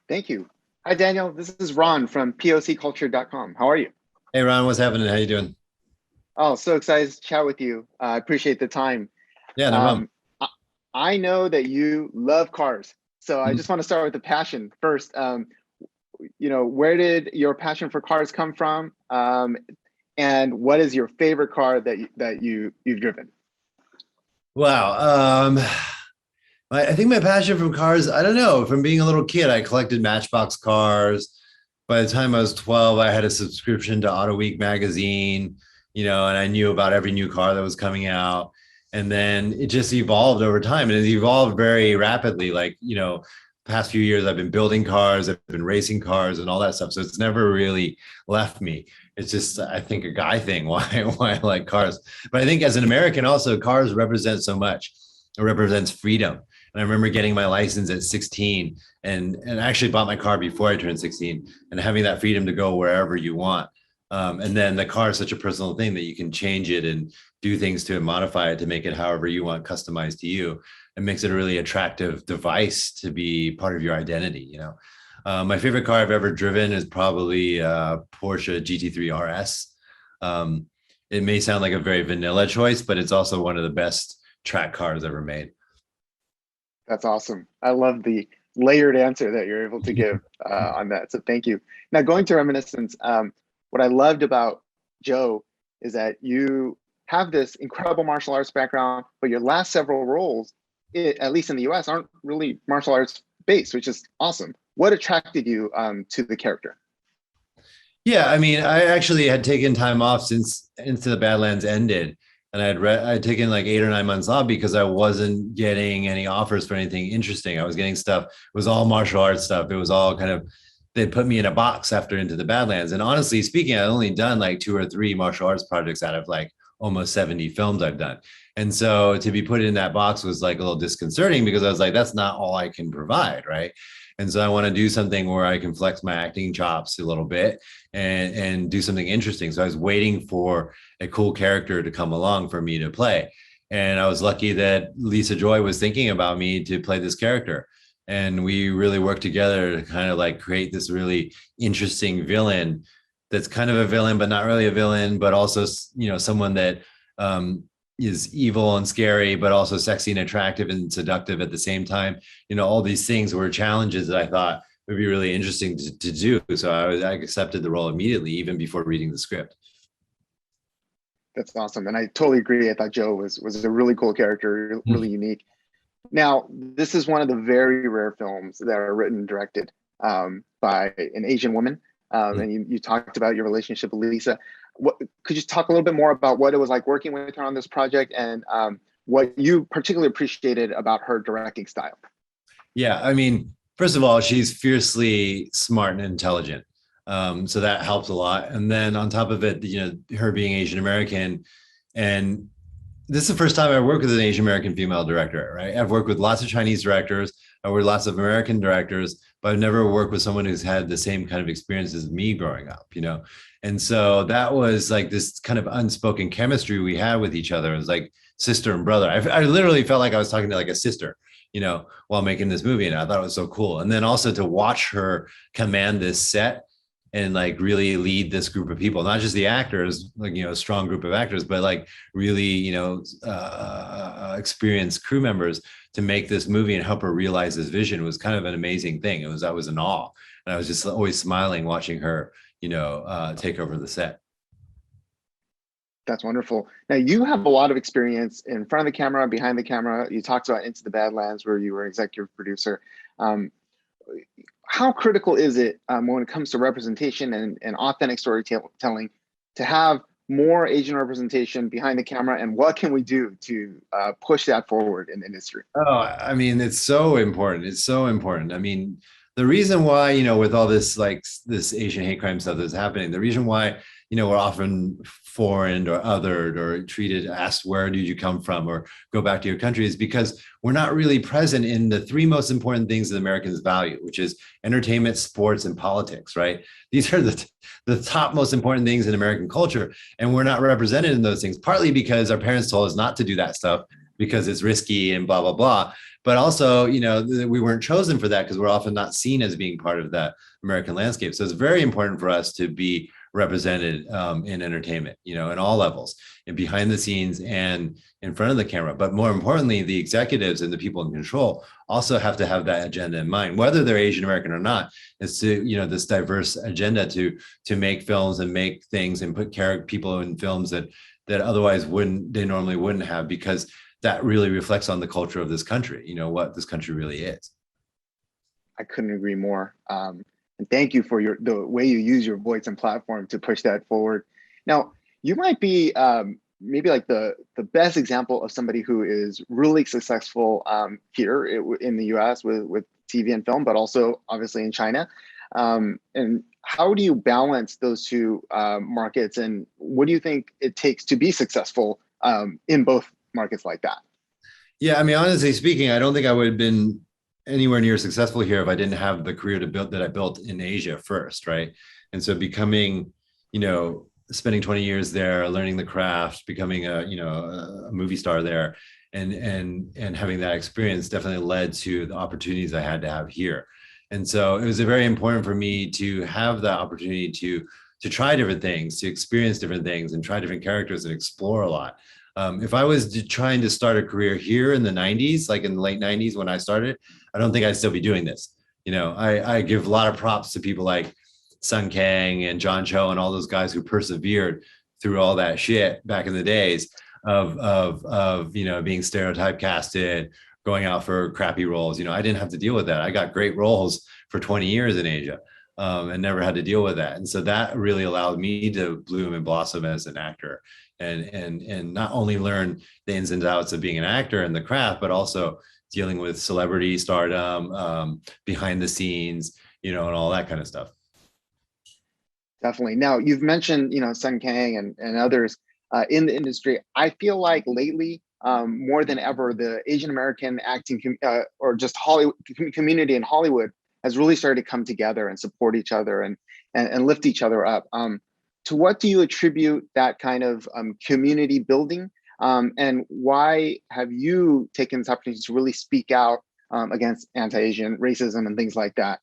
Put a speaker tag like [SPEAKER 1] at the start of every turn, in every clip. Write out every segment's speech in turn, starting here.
[SPEAKER 1] Thank you. Hi, Daniel. This is Ron from POCculture.com. How are you?
[SPEAKER 2] Hey Ron, what's happening? How you doing?
[SPEAKER 1] Oh, so excited to chat with you. I appreciate the time.
[SPEAKER 2] Yeah, no problem.
[SPEAKER 1] Um, I, I know that you love cars. So I
[SPEAKER 2] Mhm.
[SPEAKER 1] just want to start with the passion first. Where did your passion for cars come from? And what is your favorite car that you've driven?
[SPEAKER 2] Wow. I think my passion from cars, I don't know, from being a little kid, I collected Matchbox cars. By the time I was 12, I had a subscription to Auto Week magazine, and I knew about every new car that was coming out. And then it just evolved over time, and it evolved very rapidly. Like, past few years, I've been building cars, I've been racing cars and all that stuff. So it's never really left me. It's just, I think, a guy thing why I like cars. But I think as an American, also, cars represent so much. It represents freedom. And I remember getting my license at 16 and I actually bought my car before I turned 16 and having that freedom to go wherever you want. And then the car is such a personal thing that you can change it and do things to it, modify it to make it however you want, customized to you. It makes it a really attractive device to be part of your identity. My favorite car I've ever driven is probably Porsche GT3 RS. It may sound like a very vanilla choice, but it's also one of the best track cars ever made.
[SPEAKER 1] That's awesome. I love the layered answer that you're able to give on that. So thank you. Now, going to Reminiscence, what I loved about Joe is that you have this incredible martial arts background, but your last several roles, at least in the US, aren't really martial arts based, which is awesome. What attracted you to the character?
[SPEAKER 2] Yeah, I mean, I actually had taken time off since Into the Badlands ended, and I'd taken like 8 or 9 months off because I wasn't getting any offers for anything interesting. I was getting stuff. It was all martial arts stuff. It was all kind of they put me in a box after Into the Badlands. And honestly speaking, I'd only done like 2 or 3 martial arts projects out of like almost 70 films I've done. And so to be put in that box was like a little disconcerting because I was like, that's not all I can provide, right? And so I want to do something where I can flex my acting chops a little bit and do something interesting. So I was waiting for a cool character to come along for me to play. And I was lucky that Lisa Joy was thinking about me to play this character. And we really worked together to kind of like create this really interesting villain that's kind of a villain, but not really a villain, but also, someone that is evil and scary, but also sexy and attractive and seductive at the same time. All these things were challenges that I thought would be really interesting to do. So I accepted the role immediately, even before reading the script.
[SPEAKER 1] That's awesome. And I totally agree. I thought Joe was a really cool character, really unique. Now, this is one of the very rare films that are written and directed by an Asian woman. And you talked about your relationship with Lisa. Could you talk a little bit more about what it was like working with her on this project and what you particularly appreciated about her directing style?
[SPEAKER 2] Yeah, I mean, first of all, she's fiercely smart and intelligent. So that helps a lot. And then on top of it, her being Asian American, and this is the first time I worked with an Asian American female director, right? I've worked with lots of Chinese directors, I worked with lots of American directors, but I've never worked with someone who's had the same kind of experience as me growing up. And so that was like this kind of unspoken chemistry we had with each other. It was like sister and brother. I literally felt like I was talking to like a sister, while making this movie. And I thought it was so cool. And then also to watch her command this set and like really lead this group of people, not just the actors, like, a strong group of actors, but like really, experienced crew members to make this movie and help her realize this vision was kind of an amazing thing. I was in awe. And I was just always smiling watching her, take over the set.
[SPEAKER 1] That's wonderful. Now, you have a lot of experience in front of the camera, behind the camera. You talked about Into the Badlands, where you were executive producer. Um, how critical is it when it comes to representation and authentic storytelling to have more Asian representation behind the camera? And what can we do to push that forward in the industry?
[SPEAKER 2] Oh, I mean, it's so important. It's so important. I mean, the reason why, with all this like this Asian hate crime stuff that's happening, the reason why, we're often foreign or othered or treated, asked, where did you come from or go back to your country is because we're not really present in the 3 most important things that Americans value, which is entertainment, sports, and politics, right? These are the top most important things in American culture. And we're not represented in those things, partly because our parents told us not to do that stuff, because it's risky and blah, blah, blah. But also, we weren't chosen for that because we're often not seen as being part of that American landscape. So it's very important for us to be represented in entertainment, in all levels, and behind the scenes and in front of the camera. But more importantly, the executives and the people in control also have to have that agenda in mind, whether they're Asian American or not. Is to, this diverse agenda to make films and make things and put people in films that otherwise they normally wouldn't have, because that really reflects on the culture of this country, what this country really is.
[SPEAKER 1] I couldn't agree more. And thank you for the way you use your voice and platform to push that forward. Now, you might be maybe like the best example of somebody who is really successful here in the US with TV and film, but also obviously in China. And how do you balance those two markets? And what do you think it takes to be successful in both markets like that?
[SPEAKER 2] Yeah, I mean, honestly speaking, I don't think I would have been anywhere near successful here if I didn't have the career that I built in Asia first, right? And so becoming, spending 20 years there, learning the craft, becoming a movie star there, and having that experience definitely led to the opportunities I had to have here. And so it was very important for me to have that opportunity to try different things, to experience different things, and try different characters and explore a lot. If I was trying to start a career here in the 90s, like in the late 90s when I started, I don't think I'd still be doing this. I give a lot of props to people like Sun Kang and John Cho and all those guys who persevered through all that shit back in the days of being stereotype casted, going out for crappy roles. I didn't have to deal with that. I got great roles for 20 years in Asia and never had to deal with that. And so that really allowed me to bloom and blossom as an actor and not only learn the ins and outs of being an actor and the craft, but also dealing with celebrity stardom, behind the scenes, and all that kind of stuff.
[SPEAKER 1] Definitely. Now, you've mentioned, Sun Kang and others in the industry. I feel like lately, more than ever, the Asian American acting or just Hollywood community in Hollywood has really started to come together and support each other and lift each other up. To what do you attribute that kind of community building? And why have you taken this opportunity to really speak out against anti-Asian racism and things like that?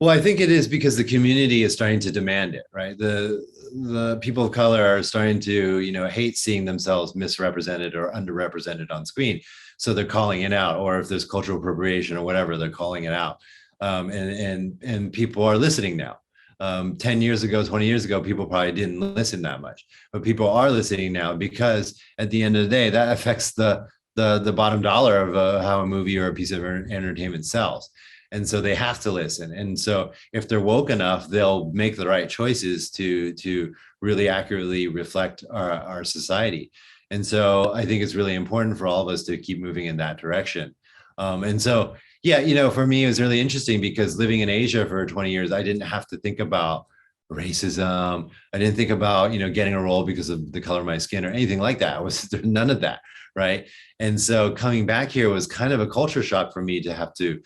[SPEAKER 2] Well, I think it is because the community is starting to demand it, right? The people of color are starting to, hate seeing themselves misrepresented or underrepresented on screen. So they're calling it out, or if there's cultural appropriation or whatever, they're calling it out. And people are listening now. 10 years ago, 20 years ago, people probably didn't listen that much, but people are listening now because at the end of the day, that affects the bottom dollar of how a movie or a piece of entertainment sells. And so they have to listen. And so if they're woke enough, they'll make the right choices to really accurately reflect our society. And so I think it's really important for all of us to keep moving in that direction. And so, yeah, for me, it was really interesting because living in Asia for 20 years, I didn't have to think about racism. I didn't think about, getting a role because of the color of my skin or anything like that. It was none of that. Right. And so coming back here was kind of a culture shock for me to have to,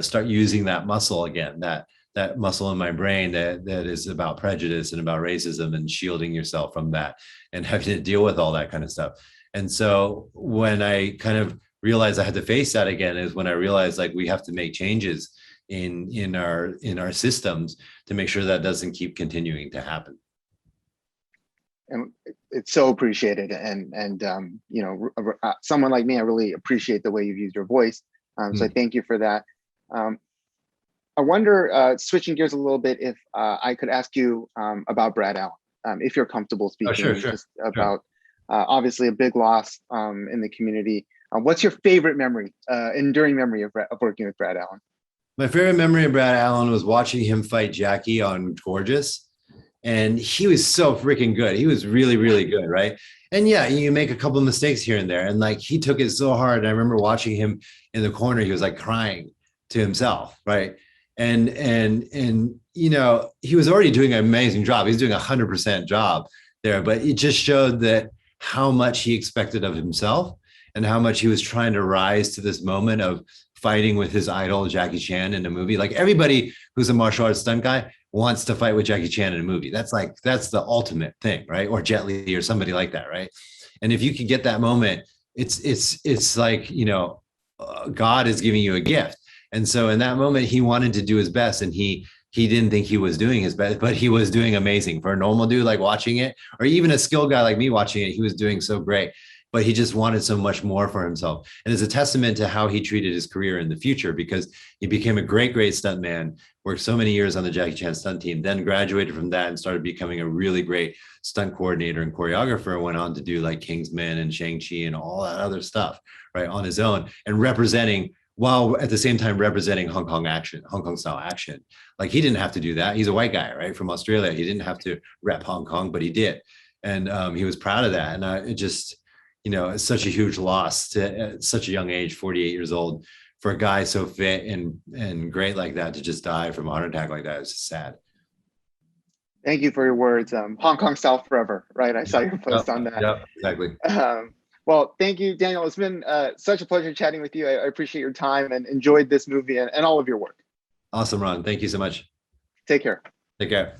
[SPEAKER 2] start using that muscle again, that muscle in my brain that is about prejudice and about racism and shielding yourself from that and having to deal with all that kind of stuff. And so when I kind of realized I had to face that again is when I realized like we have to make changes in our systems to make sure that doesn't keep continuing to happen.
[SPEAKER 1] And it's so appreciated. And someone like me, I really appreciate the way you've used your voice. So I thank you for that. I wonder, switching gears a little bit, if I could ask you about Brad Allen, if you're comfortable speaking.
[SPEAKER 2] Sure.
[SPEAKER 1] Just about obviously a big loss in the community. What's your favorite memory, enduring memory of working with Brad Allen?
[SPEAKER 2] My favorite memory of Brad Allen was watching him fight Jackie on Gorgeous. And he was so freaking good. He was really, really good, right? And yeah, you make a couple of mistakes here and there. And like he took it so hard. And I remember watching him in the corner. He was like crying to himself, right? And he was already doing an amazing job. He's doing 100% job there, but it just showed that how much he expected of himself and how much he was trying to rise to this moment of fighting with his idol, Jackie Chan, in a movie. Like everybody who's a martial arts stunt guy wants to fight with Jackie Chan in a movie. That's the ultimate thing, right? Or Jet Li or somebody like that, right? And if you could get that moment, it's like, God is giving you a gift. And so in that moment, he wanted to do his best, and he didn't think he was doing his best, but he was doing amazing. For a normal dude like watching it, or even a skilled guy like me watching it, he was doing so great. But he just wanted so much more for himself. And it's a testament to how he treated his career in the future, because he became a great, great stunt man, worked so many years on the Jackie Chan stunt team, then graduated from that and started becoming a really great stunt coordinator and choreographer, went on to do like Kingsman and Shang-Chi and all that other stuff, right, on his own, and representing, while at the same time representing Hong Kong style action. Like, he didn't have to do that. He's a white guy, right, from Australia. He didn't have to rep Hong Kong, but he did. And he was proud of that. And it just, it's such a huge loss to, at such a young age, 48 years old, for a guy so fit and great like that to just die from a heart attack like that. It's just sad.
[SPEAKER 1] Thank you for your words. Hong Kong style forever, right? I saw your post on that.
[SPEAKER 2] Yeah, exactly.
[SPEAKER 1] Well, thank you, Daniel. It's been such a pleasure chatting with you. I appreciate your time and enjoyed this movie and all of your work.
[SPEAKER 2] Awesome, Ron. Thank you so much.
[SPEAKER 1] Take care.
[SPEAKER 2] Take care.